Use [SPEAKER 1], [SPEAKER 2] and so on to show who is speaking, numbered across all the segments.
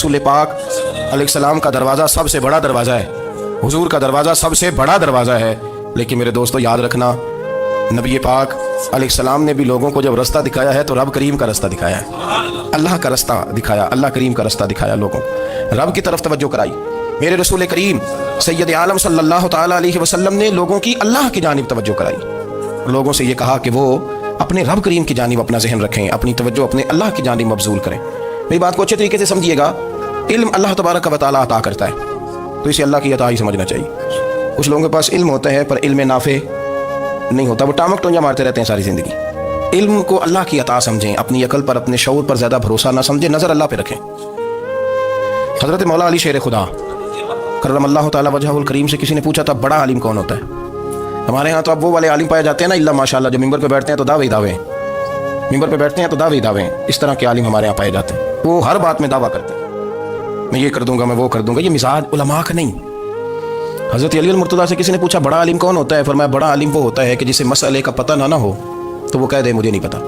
[SPEAKER 1] रसूल पाक अलैहिस्सलाम का दरवाज़ा सबसे बड़ा दरवाज़ा है, हुजूर का दरवाज़ा सबसे बड़ा दरवाज़ा है। लेकिन मेरे दोस्तों याद रखना, नबी पाक अलैहिस्सलाम ने भी लोगों को जब रास्ता दिखाया है तो रब करीम का रास्ता दिखाया है, अल्लाह का रास्ता दिखाया, अल्लाह करीम का रास्ता दिखाया, लोगों रब की तरफ तवज्जो कराई। मेरे रसूल करीम सैयद आलम सल्लल्लाहु ताला अलैहि वसल्लम ने लोगों की अल्लाह की जानिब तवज्जो कराई, लोगों से ये कहा कि वो अपने रब करीम की जानिब अपना जहन रखें, अपनी तवज्जो अपने अल्लाह की जानिब मबजूल करें। मेरी बात को अच्छे तरीके से समझिएगा, इल्म अल्लाह तबारक व तआला अता करता है तो इसे अल्लाह की अता ही समझना चाहिए। कुछ लोगों के पास इल्म होता है पर इल्म नाफे नहीं होता, वो टामक टोंजा मारते रहते हैं सारी ज़िंदगी। इल्म को अल्लाह की अता समझें, अपनी अकल पर अपने शऊर पर ज़्यादा भरोसा ना समझें, नज़र अल्लाह पे रखें। हज़रत मौला अली शेर खुदा करमल्लाहु ताला वजहुल करीम से किसी ने पूछा था बड़ा आलिम कौन होता है। हमारे यहाँ तो अब वो वाले आलिम पाए जाते हैं ना, इल्ला माशाअल्लाह, जो मिंबर पे बैठते हैं तो दावे ही दावे, मिंबर पे बैठते हैं तो दावे ही दावे, इस तरह के आलिम हमारे यहाँ पाए जाते हैं। वो हर बात में दावा करते हैं, मैं ये कर दूंगा, मैं वो कर दूंगा। ये मिजाज उलमा का नहीं। हज़रत अली मुर्तज़ा से किसी ने पूछा बड़ा आलिम कौन होता है, फरमाया बड़ा आलिम वो होता है कि जिसे मसले का पता ना हो तो वो कह दे मुझे नहीं पता,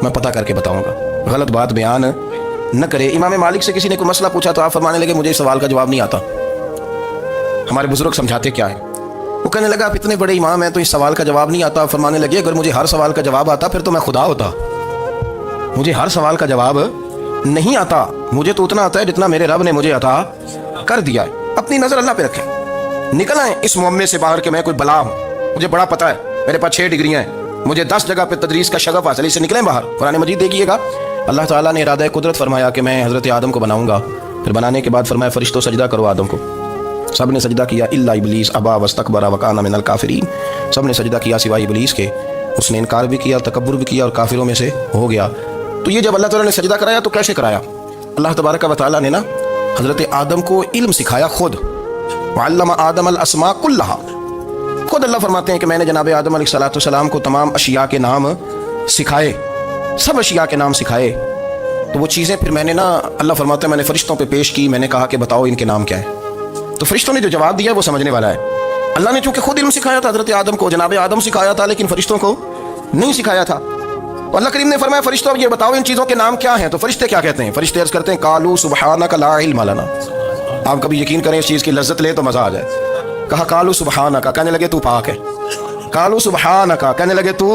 [SPEAKER 1] मैं पता करके बताऊंगा, गलत बात बयान न करे। इमाम मालिक से किसी ने कोई मसला पूछा तो आप फरमाने लगे मुझे इस सवाल का जवाब नहीं आता, हमारे बुजुर्ग समझाते क्या है। वो कहने लगा आप इतने बड़े इमाम हैं तो इस सवाल का जवाब नहीं आता। फरमाने लगे अगर मुझे हर सवाल का जवाब आता फिर तो मैं खुदा होता, मुझे हर सवाल का जवाब नहीं आता, मुझे तो उतना आता है जितना मेरे रब ने मुझे अता कर दिया है। अपनी नज़र अल्लाह पे रखें, निकल आए इस मुअम्मे से बाहर के मैं कोई बला हूँ, मुझे बड़ा पता है, मेरे पास 6 डिग्रियाँ हैं, मुझे 10 जगह पे तदरीस का शगफ हासिल, इससे निकलें बाहर। कुरान मजीद देखिएगा, अल्लाह ताला ने इरादा कुदरत फरमाया कि मैं हज़रत आदम को बनाऊंगा, फिर बनाने के बाद फरमाया फरिश्तों सजदा करो आदम को। सब ने सजदा किया इल्ला इब्लीस अबा वस्तकबरा वकाना मिनल काफिरीन, सब ने सजदा किया सिवाय इब्लीस के, उसने इनकार भी किया, तकब्बुर भी किया और काफिरों में से हो गया। तो ये जब अल्लाह ताला ने सजदा कराया तो कैसे कराया? अल्लाह तबारक व तआला ने ना हज़रत आदम को इल्म सिखाया खुद, वअल्लम आदम अल अस्मा कुल्लहा, खुद अल्लाह फरमाते हैं कि मैंने जनाब आदम अलैहिस्सलाम को तमाम अशिया के नाम सिखाए, सब अशिया के नाम सिखाए। तो वो चीज़ें फिर मैंने ना, अल्लाह फरमाते हैं मैंने फरिश्तों पे पेश की, मैंने कहा कि बताओ इनके नाम क्या है। तो फरिश्तों ने जो जवाब दिया वो समझने वाला है। अल्लाह ने चूंकि खुद इल्म सिखाया था हज़रत आदम को, जनाब आदम सिखाया था, लेकिन फरिश्तों को नहीं सिखाया था। तो अल्लाह करीम ने फरमाया फरिश्तों ये बताओ इन चीज़ों के नाम क्या हैं। तो फरिश्ते क्या कहते हैं? फरिश्ते अर्ज़ करते हैं कालू सुबहानका ला इल्म लना। आप कभी यकीन करें इस चीज़ की लज्जत ले तो मज़ा आ जाए। कहा कालू सुबहानका, कहने लगे तू पाक है। कालू सुबहानका, कहने लगे तू,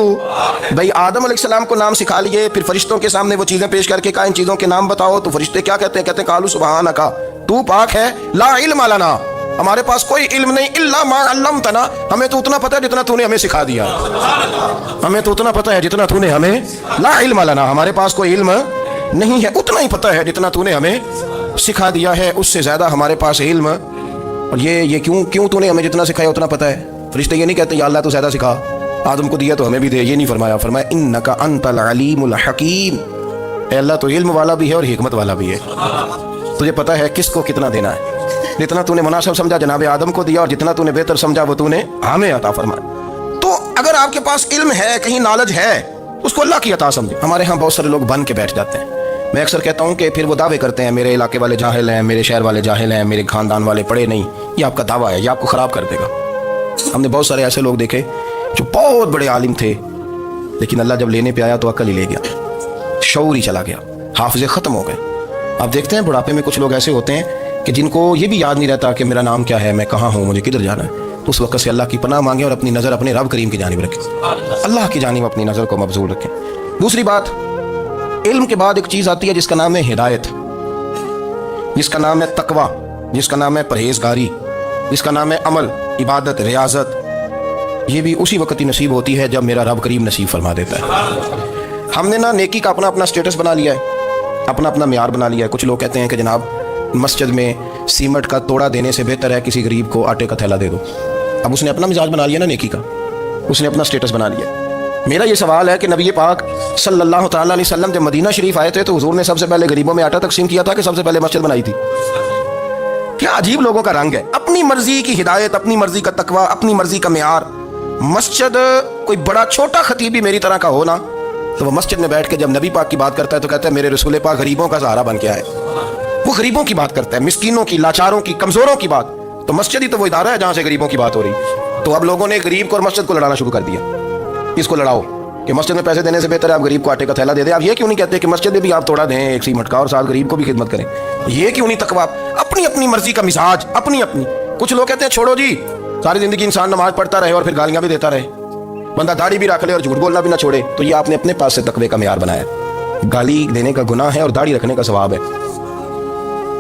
[SPEAKER 1] भाई आदम अलैहिस्सलाम को नाम सिखा लिए, फिर फरिश्तों के सामने वो चीज़ें पेश करके कहा इन चीज़ों के नाम बताओ। तो फरिश्ते क्या कहते हैं? कहते हैं कालू सुबहानका, तू पाक है, ला इल्म लना, हमारे पास कोई इल्म नहीं, इल्ला मा अल्लमतना, हमें तो उतना पता है जितना तूने हमें सिखा दिया, हमें तो उतना पता है जितना तूने हमें, ला इल्म लना, हमारे पास कोई इल्म नहीं है, उतना ही पता है जितना तूने हमें सिखा दिया है, उससे ज़्यादा हमारे पास इल्म। और ये क्यों तूने हमें जितना सिखाया उतना पता है? फरिश्ते ये नहीं कहते या अल्लाह तू ज़्यादा सिखा, आदम को दिया तो हमें भी दे, ये नहीं फरमाया। फरमाया इन्नका अंतल अलीमुल हकीम, अल्लाह तो इल्म वाला भी है और हिकमत वाला भी है, तुझे पता है किसको कितना देना है, जितना तूने मुनासिब समझा जनाब आदम को दिया और जितना तूने बेहतर समझा वो तूने हमें अता फरमाया। तो अगर आपके पास इल्म है, कहीं नॉलेज है, उसको अल्लाह की अता समझे। हमारे यहाँ बहुत सारे लोग बन के बैठ जाते हैं, मैं अक्सर कहता हूँ कि फिर वो दावे करते हैं मेरे इलाके वाले जाहिल हैं, मेरे शहर वाले जाहिल हैं, मेरे खानदान वाले पढ़े नहीं। ये आपका दावा है, ये आपको ख़राब कर देगा। हमने बहुत सारे ऐसे लोग देखे जो बहुत बड़े आलिम थे, लेकिन अल्लाह जब लेने पे आया तो अक्ल ही ले गया, शऊर ही चला गया, हाफिज़े ख़त्म हो गए। आप देखते हैं बुढ़ापे में कुछ लोग ऐसे होते हैं कि जिनको ये भी याद नहीं रहता कि मेरा नाम क्या है, मैं कहाँ हूँ, मुझे किधर जाना है। तो उस वक्त से अल्लाह की पनाह मांगे और अपनी नज़र अपने रब करीम की जानिब रखें, अल्लाह की जानिब अपनी नज़र को मबजूल रखें। दूसरी बात, इल्म के बाद एक चीज़ आती है जिसका नाम है हिदायत, जिसका नाम है तकवा, जिसका नाम है परहेजगारी, जिसका नाम है अमल, इबादत, रियाजत। ये भी उसी वक्त ही नसीब होती है जब मेरा रब करीम नसीब फरमा देता है। हमने ना नेकी का अपना अपना स्टेटस बना लिया है, अपना अपना म्यार बना लिया है। कुछ लोग कहते हैं कि जनाब मस्जिद में सीमेंट का तोड़ा देने से बेहतर है किसी गरीब को आटे का थैला दे दो। अब उसने अपना मिजाज बना लिया ना नेकी का, उसने अपना स्टेटस बना लिया। मेरा ये सवाल है कि नबी पाक सल्लल्लाहु ताला अलैहि वसल्लम जब मदीना शरीफ आए थे तो हुजूर ने सबसे पहले गरीबों में आटा तकसीम किया था कि सबसे पहले मस्जिद बनाई थी? क्या अजीब लोगों का रंग है, अपनी मर्जी की हिदायत, अपनी मर्जी का तकवा, अपनी मर्जी का म्यार। मस्जिद कोई बड़ा छोटा खतीब भी मेरी तरह का हो ना, तो वो मस्जिद में बैठ के जब नबी पाक की बात करता है तो कहता है मेरे रसूल पाक गरीबों का सहारा बन के आए। वो गरीबों की बात करता है, मिस्कीनों की, लाचारों की, कमजोरों की बात। तो मस्जिद ही तो वो इदारा है जहां से गरीबों की बात हो रही। तो अब लोगों ने गरीब को और मस्जिद को लड़ाना शुरू कर दिया, इसको लड़ाओ, कि मस्जिद में पैसे देने से बेहतर है आप गरीब को आटे का थैला दे दें। आप ये क्यों नहीं कहते कि मस्जिद में भी आप थोड़ा दें एक सीमट का और साथ गरीब को भी खिदमत करें? ये क्यों नहीं तकवा? अपनी अपनी मर्जी का मिजाज, अपनी अपनी। कुछ लोग कहते हैं छोड़ो जी, सारी जिंदगी इंसान नमाज पढ़ता रहे और फिर गालियां भी देता रहे, बंदा दाढ़ी भी रख ले और झूठ बोलना भी ना छोड़े, तो ये आपने अपने पास से तकवे का मेयार बनाया। गाली देने का गुनाह है और दाढ़ी रखने का सवाब है।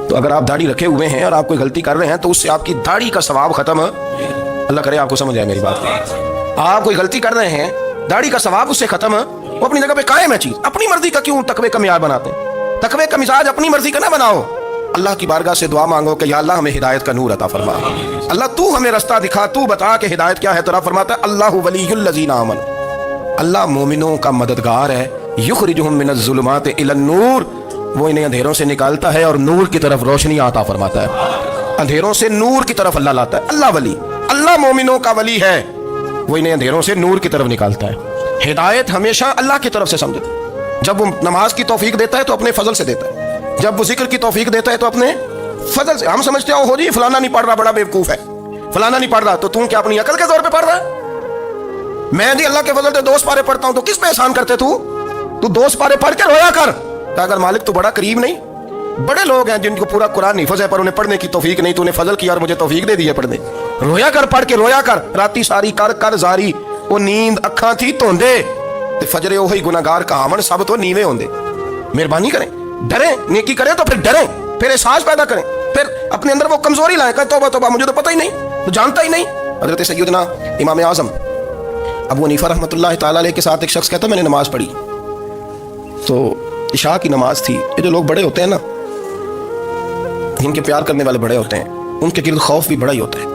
[SPEAKER 1] तो अगर आप दाढ़ी रखे हुए हैं और आप कोई गलती कर रहे हैं तो उससे आपकी दाढ़ी का सवाब खत्म, अल्लाह करे आपको समझ आए मेरी बात। आप कोई गलती कर रहे हैं, दाढ़ी का सवाब उससे खत्म, वो अपनी जगह पे कायम है चीज। अपनी मर्जी का क्यों तकवे का मेयार बनाते हैं? तकवे का मिजाज अपनी मर्जी का ना बनाओ। अल्लाह की बारगाह से दुआ मांगो कि या अल्लाह हमें हिदायत का नूर अता फरमा, अल्लाह तू हमें रास्ता दिखा, तू बता कि हिदायत क्या है। तो रब फरमाता है अल्लाहु वलियुल लज़ीना आमनू, अल्लाह मोमिनों का मददगार है। युखरिजुहुम मिनज़्ज़ुलुमाति इलन नूर, वो इन्हें अंधेरों से निकालता है और नूर की तरफ रोशनी अता फरमाता है। अंधेरों से नूर की तरफ अल्लाह लाता है। अल्लाह वली, अल्लाह मोमिनों का वली है, वो इन्हें अंधेरों से नूर की तरफ निकालता है। हिदायत हमेशा अल्लाह की तरफ से समझो। जब वो नमाज की तौफीक देता है तो अपने फजल से देता है, जब वो जिक्र की तौफीक देता है तो अपने फजल से। हम समझते हो जी फलाना नहीं पढ़ रहा, बड़ा बेवकूफ है, फलाना नहीं पढ़ रहा, तो तुम क्या अपनी अकल के जोर पे पढ़ रहा है? मैं जी अल्लाह के फजल से 2 पारे पढ़ता हूं, तो किस पे एहसान करते तू 2 पारे पढ़ के रोया कर। अगर मालिक तो बड़ा करीब नहीं? बड़े लोग हैं जिनको पूरा कुरान हिफ्ज़ है पर उन्हें पढ़ने की तौफीक नहीं, तूने फजल किया और मुझे तौफीक दे दी है पढ़ने। रोया कर, पढ़ के रोया कर, राती सारी कर कर जारी, वो नींद अखा थी धोंदे ते फजरे ओही गुनाहगार कहावन सब तो नीवे होंदे। मेहरबानी करें, डरें, नेकी करें तो फिर डरें, फिर एहसास पैदा करें, फिर अपने अंदर वो कमजोरी लाएं, कहें तौबा तौबा मुझे तो पता ही नहीं, तो जानता ही नहीं। हजरत सैयदना इमाम आज़म अबू हनीफा रहमतुल्लाह ताला अलैह के साथ एक शख्स कहता मैंने नमाज पढ़ी, तो इशा की नमाज थी। ये जो लोग बड़े होते हैं ना, जिनके प्यार करने वाले बड़े होते हैं, उनके गिर्द खौफ भी बड़ा ही होता है,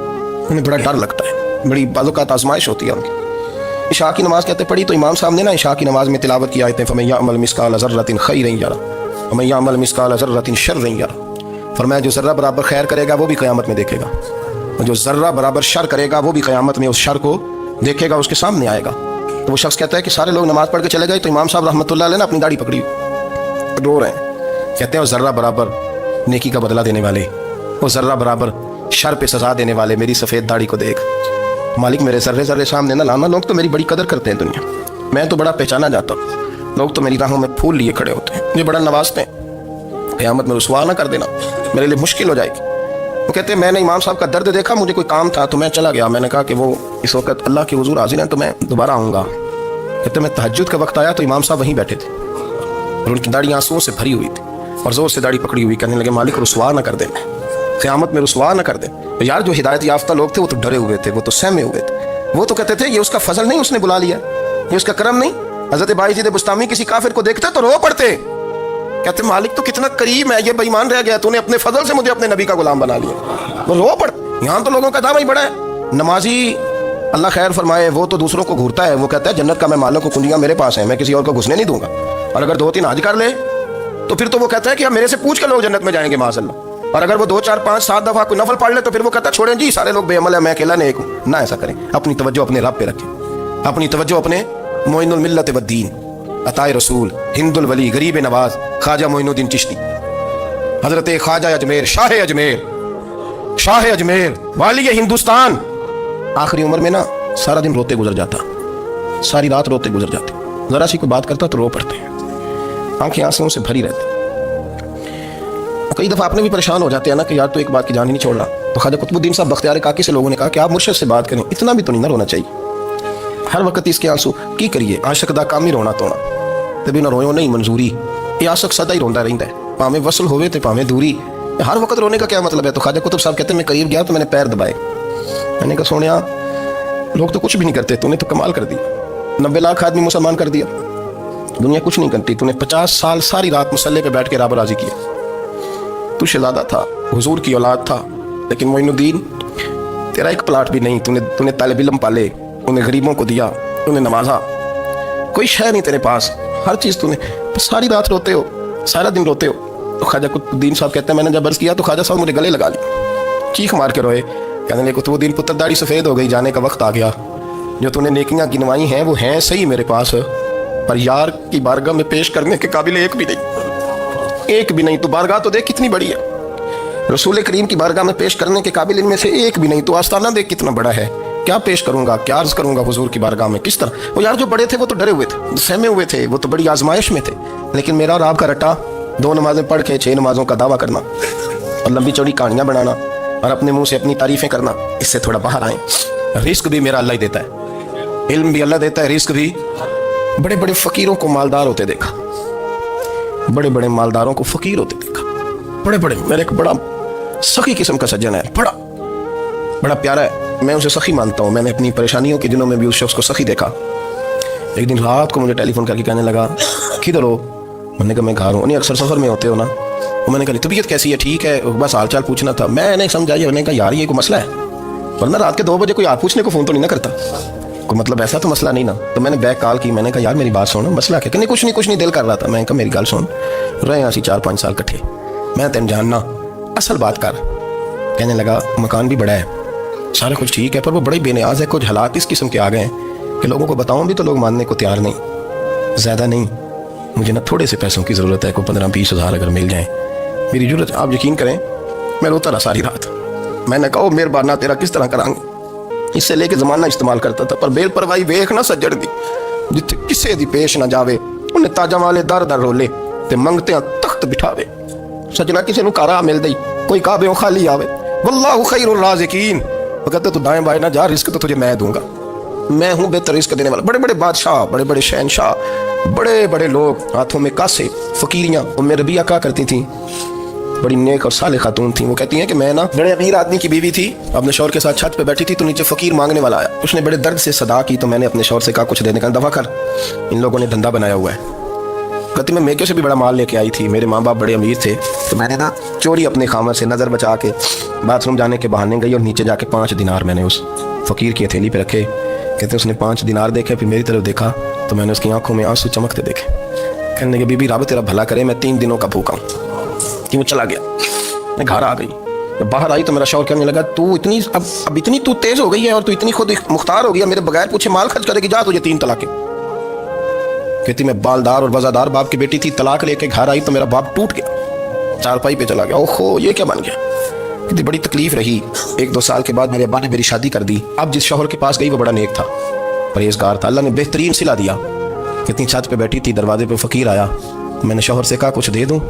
[SPEAKER 1] उन्हें बड़ा डर लगता है, बड़ी बाज़ौक़ात आज़माइश होती है उनकी। इशा की नमाज कहते पढ़ी तो इमाम साहब ने ना इशा की नमाज में तिलावत की आयतें फमन यअमल मिस्काल ज़र्रतिन खैरन यरा वमन यअमल मिस्काल ज़र्रतिन शर्रन यरा। फरमाया जो ज़र्रा बराबर खैर करेगा वो भी क़यामत में देखेगा, और जो ज़र्रा बराबर शर करेगा वो भी क़यामत में उस शर को देखेगा, उसके सामने आएगा। तो वो शख्स कहता है कि सारे लोग नमाज पढ़ के चले गए, तो इमाम साहब रहमतुल्लाह अलैह ने अपनी दाढ़ी पकड़ी, रो रहे हैं, कहते हैं ज़र्रा बराबर नेकी का बदला देने वाले, वो ज़र्रा बराबर शर पे सज़ा देने वाले, मेरी सफ़ेद दाढ़ी को देख मालिक, मेरे ज़र्रे ज़र्रे सामने ना लाना। लोग तो मेरी बड़ी कदर करते हैं दुनिया, मैं तो बड़ा पहचाना जाता हूँ, लोग तो मेरी राहों में फूल लिए खड़े होते हैं, मुझे बड़ा नवाजते हैं, क़यामत में रुसवा ना कर देना, मेरे लिए मुश्किल हो जाएगी। वो कहते हैं मैंने इमाम साहब का दर्द देखा, मुझे कोई काम था तो मैं चला गया, मैंने कहा कि वो इस वक्त अल्लाह के हुजूर हाजिर हैं तो मैं दोबारा आऊँगा। कहते मैं तहज्जुद का वक्त आया तो इमाम साहब वहीं बैठे थे और उनकी दाढ़ी आंसुओं से भरी हुई थी और ज़ोर से दाढ़ी पकड़ी हुई, कहने लगे मालिक रुसवा ना कर दे, क़यामत में रुसवा ना कर दे। तो यार जो हिदायत याफ्ता लोग थे वो तो डरे हुए थे, वो तो सहमे हुए थे, वो तो कहते थे ये उसका फजल नहीं, उसने बुला लिया, ये उसका करम नहीं। हज़रत बायज़ीद बुस्तामी किसी काफिर को देखते तो रो पड़ते, कहते मालिक तो कितना करीम है, ये बेईमान रह गया, तूने अपने फजल से मुझे अपने नबी का गुलाम बना लिया, वो रो पड़। यहाँ तो लोगों का दावा ही बड़ा है। नमाजी अल्लाह खैर फरमाए, वो तो दूसरों को घूरता है, वो कहता है जन्नत का मैं मालिक को कुंजियाँ मेरे पास है, मैं किसी और को घुसने नहीं दूंगा। और अगर 2-3 हज कर ले तो फिर तो वो कहता है कि अब मेरे से पूछ के लोग जन्नत में जाएंगे माज़अल्लाह। और अगर वो 2, 4, 5, 7 दफा कोई नफल पढ़ ले तो फिर वो कहता है छोड़ें जी सारे लोग बेअमल है, मैं अकेला नेक हूँ। ना ऐसा करें, अपनी तवज्जो अपने रब पे रखें, अपनी तवज्जो अपने मोइनुल मिल्लत वद्दीन, अताए रसूल, हिंदुल वली, गरीब नवाज, ख्वाजा मोइनुद्दीन चिश्ती, हजरत ख्वाजा अजमेर, शाह अजमेर, शाह अजमेर, वाली हिंदुस्तान। आखिरी उम्र में ना सारा दिन रोते गुजर जाता, सारी रात रोते गुजर जाते, जरा सी कोई बात करता तो रो पड़ते हैं, आंखें आंसुओं से भरी रहती। कई दफ़ा आपने भी परेशान हो जाते हैं ना कि यार तो एक बात की जान ही नहीं छोड़ रहा। तो ख्वाजा कुतुबुद्दीन साहब बख्तियार काकी से लोगों ने कहा कि आप मुर्शिद से बात करें, इतना भी तो नहीं ना रोना चाहिए, हर वक्त इसके आंसू की करिए, आशिक दा काम ही रोना तोना, तभी ना रोयो नहीं मंजूरी, ये आशिक सदा ही रोंदा रहता है, भावें वसल होवे तो भावें दूरी, हर वक्त रोने का क्या मतलब है। तो ख्वाजा कुतुब साहब कहते हैं मैं करीब गया तो मैंने पैर दबाए, मैंने कहा सोनिया लोग तो कुछ भी नहीं करते, तूने तो कमाल कर दिया, 90 लाख आदमी मुसलमान कर दिया, दुनिया कुछ नहीं करती, तूने 50 साल सारी रात मुसल्ले पे बैठ के रब राजी किया, तू शहजादा था, हुजूर की औलाद था, लेकिन मोइनुद्दीन तेरा एक प्लाट भी नहीं, तूने तालिब इल्म पाले, उन्हें गरीबों को दिया, उन्हें नवाजा, कोई शय नहीं तेरे पास, हर चीज़ तूने, सारी रात रोते हो, सारा दिन रोते हो। तो ख्वाजा कुतुबुद्दीन साहब कहते हैं मैंने जब अर्ज़ किया तो ख्वाजा साहब मुझे गले लगा लिया, चीख मार के रोए, कहने लगे कुतुबुद्दीन पुत्र दाढ़ी सफ़ेद हो गई, जाने का वक्त आ गया, जो तूने नेकियां गिनवाई हैं वो हैं सही मेरे पास, पर यार की बारगाह में पेश करने के काबिल एक भी नहीं, एक भी नहीं। तो बारगाह तो देख कितनी बड़ी है, रसूल करीम की बारगाह में पेश करने के काबिल इनमें से एक भी नहीं, तो आस्ताना देख कितना बड़ा है, क्या पेश करूंगा, क्या अर्ज करूंगा हुजूर की बारगाह में, किस तरह। वो यार जो बड़े थे वो तो डरे हुए थे, सहमे हुए थे, वो तो बड़ी आजमाइश में थे। लेकिन मेरा और आपका रट्टा 2 नमाजें पढ़ के 6 नमाजों का दावा करना और लंबी चौड़ी कहानियां बनाना और अपने मुंह से अपनी तारीफें करना, इससे थोड़ा बाहर आए। रिस्क भी मेरा अल्लाह ही देता है, इल्म भी अल्लाह देता है, रिस्क भी। बड़े बड़े फकीरों को मालदार होते देखा, बड़े बड़े मालदारों को फकीर होते देखा, बड़े बड़े। मेरे एक बड़ा सखी किस्म का सज्जन है, बड़ा प्यारा है, मैं उसे सखी मानता हूँ। मैंने अपनी परेशानियों के दिनों में भी उस शख्स को सखी देखा। एक दिन रात को मुझे टेलीफोन करके कहने लगा, किधर हो? मैंने कहा मैं घर हूँ। नहीं अक्सर सफ़र में होते हो ना? वो मैंने कहा तबीयत कैसी है? ठीक है, बस हाल चाल पूछना था। मैं नहीं समझा। मैंने कहा यार ये कोई मसला है, वरना रात के 2 बजे कोई हाल पूछने को फ़ोन तो नहीं ना करता, कोई मतलब ऐसा तो मसला नहीं ना। तो मैंने बैक कॉल की, मैंने कहा यार मेरी बात सुन, मसला क्या? कहने कुछ नहीं दिल कर रहा था। मैंने कहा मेरी गल सुन, रहे ऐसी 4-5 साल कट्ठे, मैं तेन जानना, असल बात कर। कहने लगा मकान भी बड़ा है, सारा कुछ ठीक है, पर वो बड़े बेनियाज है। कुछ हालात इस किस्म के आ गए हैं कि लोगों को बताऊं भी तो लोग मानने को तैयार नहीं। ज़्यादा नहीं, मुझे ना थोड़े से पैसों की ज़रूरत है, कोई 15-20 हज़ार अगर मिल जाए मेरी ज़रूरत। आप यकीन करें मैं रोता रहा सारी रात। मैंने कहा मेहरबाना तेरा किस तरह करांगे, इससे लेके ज़माना इस्तेमाल करता था। पर बेलपरवाही वेख ना सज्जड़ दी, जिथे किसे दी पेश ना जावे, उन्हें ताजा वाले दर दर रोले ते मंगते तख्त बिठावे। सजना किसी को कारा मिल दई, कोई काबे खाली आवे। वल्लाहु खैरुर राज़िकीन। वो कहते तू दाएं बाएं ना जा, रिस्क तो तुझे मैं दूंगा, मैं हूँ बेहतर रिस्क देने वाला। बड़े बड़े बादशाह, बड़े बड़े शहनशाह, बड़े बड़े लोग, हाथों में कासे, फकीरियाँ। उम्मे रबिया क्या करती थी, बड़ी नेक और साले खातून थी। वो कहती हैं कि मैं ना बड़े अमीर आदमी की बीवी थी, अपने शौहर के साथ छत पे बैठी थी, तो नीचे फकीर मांगने वाला आया। उसने बड़े दर्द से सदा की, तो मैंने अपने शौहर से कहा कुछ देने का दफा कर, इन लोगों ने धंधा बनाया हुआ है। कहती मैं मेके से भी बड़ा माल लेके आई थी, मेरे माँ बाप बड़े अमीर थे, तो मैंने ना चोरी अपने खामर से नज़र बचा के बाथरूम जाने के बहाने गई और नीचे जाके 5 दिनार मैंने उस फ़कीर की हथेली पे रखे। कहते उसने 5 दिनार देखे, फिर मेरी तरफ देखा तो मैंने उसकी आंखों में आंसू चमकते देखे। कहने लगे बीबी रब तेरा भला करे, मैं 3 दिनों का भूखा हूँ। कि वो चला गया। मैं घर आ गई, जब बाहर आई तो मेरा शौहर कहने लगा तू इतनी अब इतनी तू तेज़ हो गई है और तू इतनी खुद मुख्तार हो गई है, मेरे बगैर पूछे माल खर्च करेगी, जा तुझे 3 तलाक़ें। कहती मैं बालदार और वज़ादार बाप की बेटी थी, तलाक लेके घर आई तो मेरा बाप टूट गया, चारपाई पे चला गया। ओहो ये क्या बन गया। कहती बड़ी तकलीफ रही। 1-2 साल के बाद मेरे अब्बा ने मेरी शादी कर दी। अब जिस शौहर के पास गई वो बड़ा नेक था, परहेजगार था, अल्लाह ने बेहतरीन सिला दिया। कितनी छत पे बैठी थी, दरवाजे पे फ़कीर आया, मैंने शौहर से कहा कुछ दे दूँ?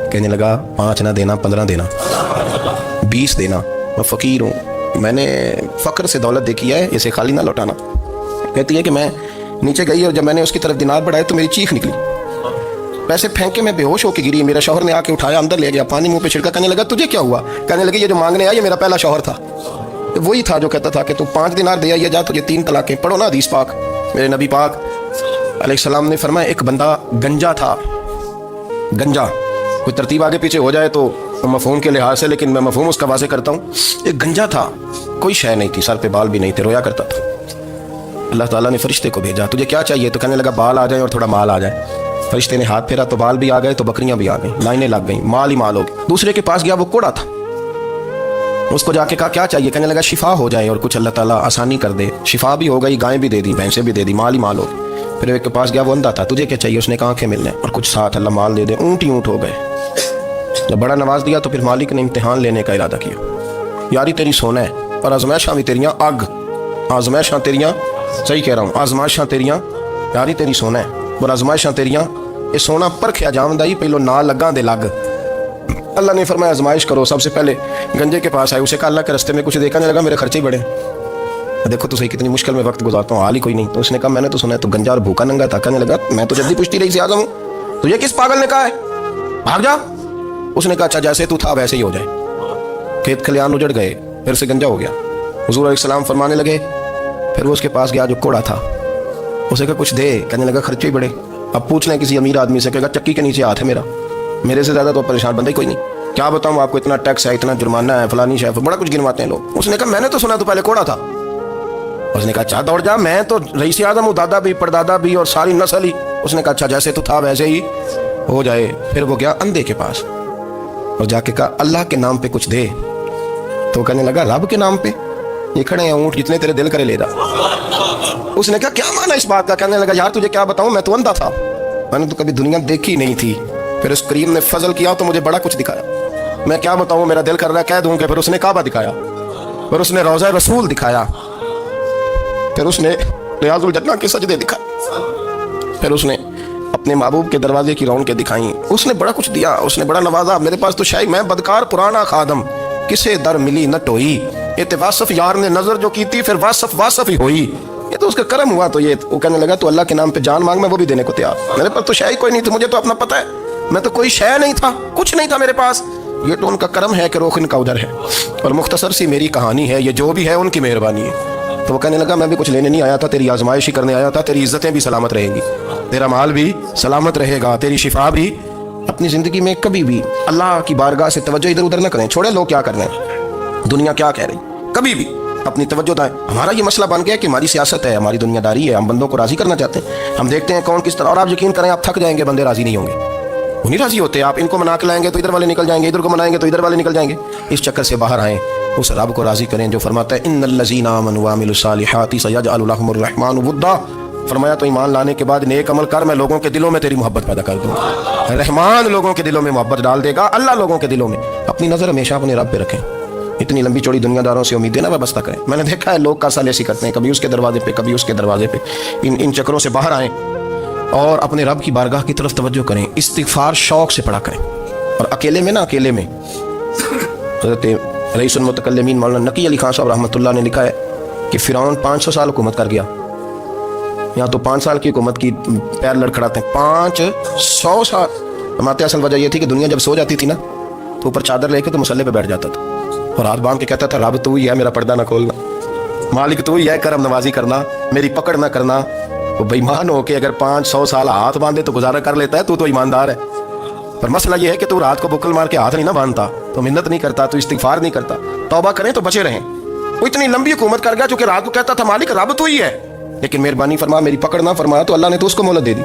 [SPEAKER 1] कहने लगा 5 ना देना, 15 देना, 20 देना, मैं फ़कीर हूँ, मैंने फ़क्र से दौलत देखी है, इसे खाली ना लौटाना। कहती है कि मैं नीचे गई और जब मैंने उसकी तरफ दिनार बढ़ाए तो मेरी चीख निकली, पैसे फेंक के मैं बेहोश होकर गिरी। मेरा शौहर ने आके उठाया, अंदर ले गया, पानी मुंह पे छिड़का। कहने लगा तुझे क्या हुआ? कहने लगे ये जो मांगने आया ये मेरा पहला शौहर था, वही था जो कहता था कि तू 5 दिनार दे आइए, जा तुझे 3 तलाक़ें। पढ़ो ना हदीस पाक, मेरे नबी पाक अलैहिस्सलाम ने फरमाया एक बंदा गंजा था। गंजा कोई तरतीब आगे पीछे हो जाए तो मफ़हूम के लिहाज से, लेकिन मैं मफ़हूम उसका वाज़े करता हूँ। एक गंजा था, कोई शय नहीं थी, सर पे बाल भी नहीं थे, रोया करता था। अल्लाह ताला ने फरिश्ते को भेजा, तुझे क्या चाहिए? तो कहने लगा बाल आ जाए और थोड़ा माल आ जाए। फरिश्ते ने हाथ फेरा तो बाल भी आ गए, तो बकरियां भी आ गई, लाइनें लग गई, माल ही माल हो गया। दूसरे के पास गया, वो कोड़ा था, उसको जाके कहा क्या चाहिए? कहने लगा शिफा हो जाए और कुछ अल्लाह ताला आसानी कर दे। शिफा भी हो गई, गायें भी दे दी, भैंसें भी दे दी, माल ही माल हो गया। फिर एक के पास गया, वो अंधा था, तुझे क्या चाहिए? उसने कहा आंखें मिलने और कुछ साथ अल्लाह माल दे दे। ऊँट ही ऊँट हो गए। जब बड़ा नवाज दिया तो फिर मालिक ने इम्तिहान लेने का इरादा किया। यारी तेरी सोना है और आजमाइशां भी तेरियां अग, आजमाइशां तेरियां, सही कह रहा हूँ, आजमाइशां तेरियां, यारी तेरी सोना है और आजमाइशां तेरियां, ये सोना परखिया जावंदा ही पहलो ना लगा दे लग। अल्लाह ने फरमाया आजमाइश करो। सबसे पहले गंजे के पास आए, उसे कहा अल्लाह के रास्ते में कुछ देखा नहीं लगा, मेरे खर्चे ही बड़े, देखो तो सही कितनी मुश्किल में वक्त गुजारता हूँ, हाल ही कोई नहीं। तो उसने कहा मैंने तो सुना है तो गंजा और भूखा नंगा था। कहने लगा मैं तो जल्दी पुश्ती रही से आजम हूँ, तो ये किस पागल ने कहा है, भाग जा। उसने कहा अच्छा जैसे तू था वैसे ही हो जाए। खेत खलियान उजड़ गए, फिर से गंजा हो गया। हुजूर अलैहिस्सलाम फरमाने लगे, फिर वो उसके पास गया जो कोड़ा था, उसे कहा कुछ दे। कहने लगा खर्चे ही बड़े, अब पूछ लें किसी अमीर आदमी से, कहेगा चक्की के नीचे हाथ है मेरा, मेरे से ज़्यादा तो परेशान बंदा ही कोई नहीं, क्या बताऊँ आपको, इतना टैक्स है, इतना जुर्माना है, फलानी शहर, बड़ा कुछ गिनवाते हैं लोग। उसने कहा मैंने तो सुना तो पहले कोड़ा था। उसने कहा अच्छा दौड़ जा, मैं तो रईस आज़म हूँ, दादा भी परदादा भी और सारी नस्ल ही। उसने कहा अच्छा जैसे तो था वैसे ही हो जाए। फिर वो गया अंधे के पास और जाके कहा अल्लाह के नाम पे कुछ दे। तो कहने लगा रब के नाम पे, ये खड़े हैं ऊँट, जितने तेरे दिल करे ले जा। उसने कहा क्या माना इस बात का? कहने लगा यार तुझे क्या बताऊं, मैं तो अंधा था, मैंने तो कभी दुनिया देखी नहीं थी। फिर उस करीम ने फजल किया तो मुझे बड़ा कुछ दिखाया, मैं क्या बताऊं, मेरा दिल कर रहा है कह दूं कि। फिर उसने काबा दिखाया, फिर उसने रोज़ा रसूल दिखाया, پھر اس نے ریاض الجنہ کے سجدے دکھائے، پھر اس نے اپنے محبوب کے دروازے کی رونقیں دکھائیں، اس نے بڑا کچھ دیا، اس نے بڑا نوازا۔ میرے پاس تو شاہی میں بدکار پرانا خادم، کسے در ملی نہ ٹوئی، یہ تو واصف یار نے نظر جو کی تھی، پھر واصف ہی ہوئی، یہ تو اس کا کرم ہوا۔ تو یہ وہ کہنے لگا تو اللہ کے نام پہ جان مانگ، میں وہ بھی دینے کو تیار۔ میرے پاس تو شاہی کوئی نہیں تھی، مجھے تو اپنا پتہ ہے، میں تو کوئی شے نہیں تھا، کچھ نہیں تھا میرے پاس، یہ تو ان کا کرم ہے کہ رخ ان کا ادھر ہے، اور مختصر سی میری کہانی ہے، یہ جو بھی ہے ان کی مہربانی ہے۔ تو وہ کہنے لگا میں بھی کچھ لینے نہیں آیا تھا، تیری آزمائش ہی کرنے آیا تھا، تیری عزتیں بھی سلامت رہیں گی، تیرا مال بھی سلامت رہے گا، تیری شفا بھی۔ اپنی زندگی میں کبھی بھی اللہ کی بارگاہ سے توجہ ادھر ادھر نہ کریں، چھوڑیں لوگ کیا کر رہے ہیں، دنیا کیا کہہ رہی، کبھی بھی اپنی توجہ دائیں۔ ہمارا یہ مسئلہ بن گیا کہ ہماری سیاست ہے، ہماری دنیا داری ہے، ہم بندوں کو راضی کرنا چاہتے ہیں، ہم دیکھتے ہیں کون کس طرح، اور آپ یقین کریں آپ تھک جائیں گے، بندے راضی نہیں ہوں گے، وہ نہیں راضی ہوتے۔ آپ ان کو منا کے لائیں گے تو ادھر والے نکل جائیں گے، ادھر کو منائیں گے تو ادھر والے نکل جائیں گے۔ اس چکر سے باہر آئیں، اس رب کو راضی کریں جو فرماتا ہے ان الذین آمنوا وعملوا الصالحات سیجعل لهم الرحمن ودا۔ فرمایا تو ایمان لانے کے بعد نیک عمل کر، میں لوگوں کے دلوں میں تیری محبت پیدا کر دوں گا۔ رحمان لوگوں کے دلوں میں محبت ڈال دے گا، اللہ لوگوں کے دلوں میں۔ اپنی نظر ہمیشہ اپنے رب پہ رکھیں، اتنی لمبی چوڑی دنیا داروں سے امیدیں نہ وابستہ کریں۔ میں نے دیکھا ہے لوگ کاسال ایسی کرتے ہیں، کبھی اس کے دروازے پہ کبھی اس کے دروازے پہ، ان چکروں سے باہر آئیں اور اپنے رب کی بارگاہ کی طرف توجہ کریں، استغفار شوق سے پڑھا کریں، اور اکیلے میں حضرت رئیس المتکلمین مولانا نقی علی خان صاحب رحمۃ اللہ نے لکھا ہے کہ فرعون 500 سال حکومت کر گیا، یہاں تو 5 سال کی حکومت کی پیر لڑکھڑاتے ہیں، 500 سال۔ ہمارے اصل وجہ یہ تھی کہ دنیا جب سو جاتی تھی نا تو اوپر چادر لے کے تو مسلح پہ بیٹھ جاتا تھا اور ہاتھ باندھ کے کہتا تھا رب تو ہی ہے، میرا پردہ نہ کھولنا، مالک تو ہی ہے، کرم نوازی کرنا، میری پکڑ نہ کرنا۔ وہ بےمان ہو کے اگر 500 سال ہاتھ باندھے تو گزارا کر لیتا ہے، تو ایماندار ہے۔ پر مسئلہ یہ ہے کہ تو رات کو بکل مار کے ہاتھ نہیں نہ باندھتا، تو منت نہیں کرتا، تو استغفار نہیں کرتا، توبہ کریں تو بچے رہیں۔ وہ اتنی لمبی حکومت کر گیا جو کہ رات کو کہتا تھا مالک رب تو ہی ہے، لیکن مہربانی فرما، میری پکڑ نہ فرما، تو اللہ نے تو اس کو مہلت دے دی۔